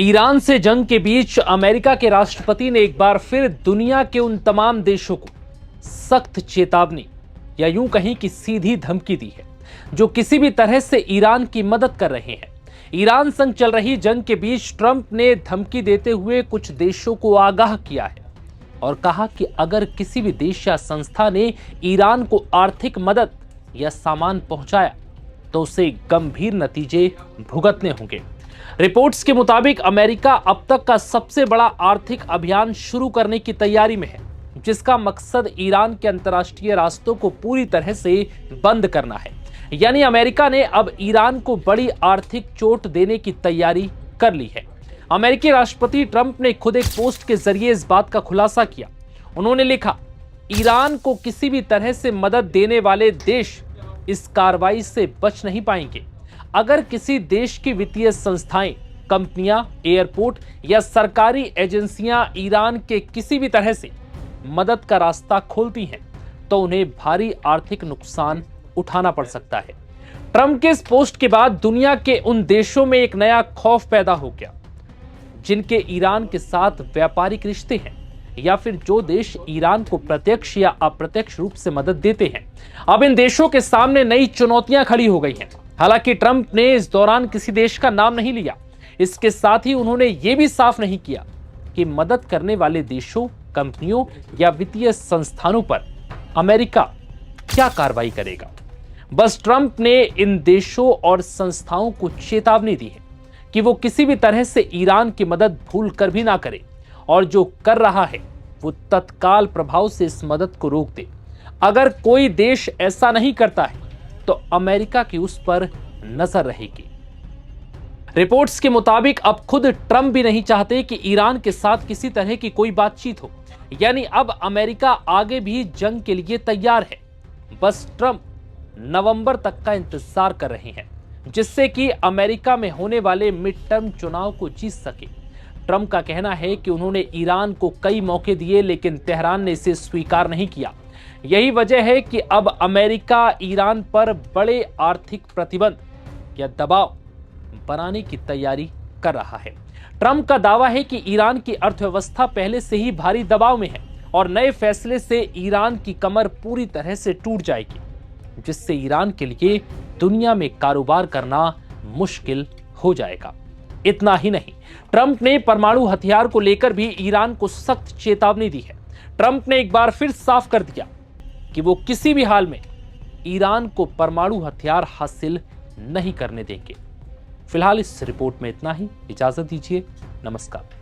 Iran से जंग के बीच अमेरिका के राष्ट्रपति ने एक बार फिर दुनिया के उन तमाम देशों को सख्त चेतावनी या यूं कहीं कि सीधी धमकी दी है जो किसी भी तरह से ईरान की मदद कर रहे हैं। ईरान संग चल रही जंग के बीच ट्रंप ने धमकी देते हुए कुछ देशों को आगाह किया है और कहा कि अगर किसी भी देश या संस्था ने ईरान को आर्थिक मदद या सामान पहुंचाया तो उसे गंभीर नतीजे भुगतने होंगे। रिपोर्ट्स के मुताबिक अमेरिका अब तक का सबसे बड़ा आर्थिक अभियान शुरू करने की तैयारी में है, जिसका मकसद ईरान के अंतर्राष्ट्रीय रास्तों को पूरी तरह से बंद करना है। यानी अमेरिका ने अब ईरान को बड़ी आर्थिक चोट देने की तैयारी कर ली है। अमेरिकी राष्ट्रपति ट्रंप ने खुद एक पोस्ट के जरिए इस बात का खुलासा किया। उन्होंने लिखा, ईरान को किसी भी तरह से मदद देने वाले देश इस कार्रवाई से बच नहीं पाएंगे। अगर किसी देश की वित्तीय संस्थाएं, कंपनियां, एयरपोर्ट या सरकारी एजेंसियां ईरान के किसी भी तरह से मदद का रास्ता खोलती हैं, तो उन्हें भारी आर्थिक नुकसान उठाना पड़ सकता है। ट्रंप के इस पोस्ट के बाद दुनिया के उन देशों में एक नया खौफ पैदा हो गया जिनके ईरान के साथ व्यापारिक रिश्ते हैं या फिर जो देश ईरान को प्रत्यक्ष या अप्रत्यक्ष रूप से मदद देते हैं। अब इन देशों के सामने नई चुनौतियां खड़ी हो गई हैं। हालांकि ट्रंप ने इस दौरान किसी देश का नाम नहीं लिया। इसके साथ ही उन्होंने यह भी साफ नहीं किया कि मदद करने वाले देशों, कंपनियों या वित्तीय संस्थानों पर अमेरिका क्या कार्रवाई करेगा। बस ट्रंप ने इन देशों और संस्थाओं को चेतावनी दी है कि वो किसी भी तरह से ईरान की मदद भूल कर भी ना करे और जो कर रहा है वो तत्काल प्रभाव से इस मदद को रोक दे। अगर कोई देश ऐसा नहीं करता है तो अमेरिका की उस पर नजर रहेगी। रिपोर्ट्स के मुताबिक अब खुद ट्रंप भी नहीं चाहते कि ईरान के साथ किसी तरह की कोई बातचीत हो। यानी अब अमेरिका आगे भी जंग के लिए तैयार है। बस ट्रंप नवंबर तक का इंतजार कर रहे हैं, जिससे कि अमेरिका में होने वाले मिड टर्म चुनाव को जीत सके। ट्रंप का कहना है कि उन्होंने ईरान को कई मौके दिए, लेकिन तेहरान ने इसे स्वीकार नहीं किया। यही वजह है कि अब अमेरिका ईरान पर बड़े आर्थिक प्रतिबंध या दबाव बनाने की तैयारी कर रहा है। ट्रंप का दावा है कि ईरान की अर्थव्यवस्था पहले से ही भारी दबाव में है और नए फैसले से ईरान की कमर पूरी तरह से टूट जाएगी, जिससे ईरान के लिए दुनिया में कारोबार करना मुश्किल हो जाएगा। इतना ही नहीं, ट्रंप ने परमाणु हथियार को लेकर भी ईरान को सख्त चेतावनी दी है। ट्रंप ने एक बार फिर साफ कर दिया कि वो किसी भी हाल में ईरान को परमाणु हथियार हासिल नहीं करने देंगे। फिलहाल इस रिपोर्ट में इतना ही। इजाजत दीजिए। नमस्कार।